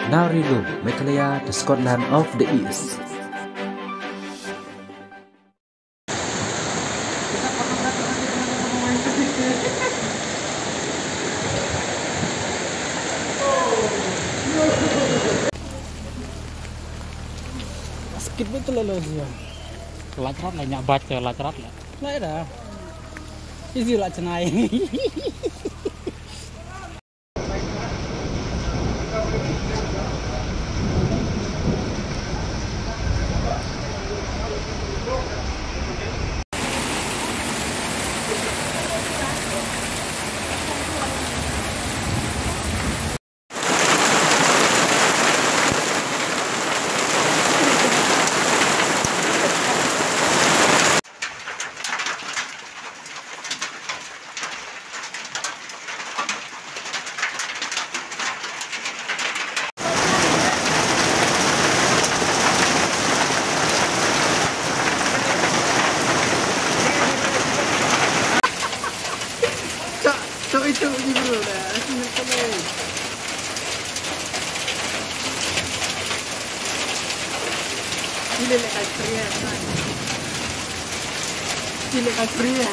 Naurilu, Meghalaya, the Scotland of the East. Skip betul lah dia. Latrat lah nyak baca latrat lah. Lah dah. Easy lah cenai. Itu ni bro dah. Ini lekat pria. Ini lekat pria.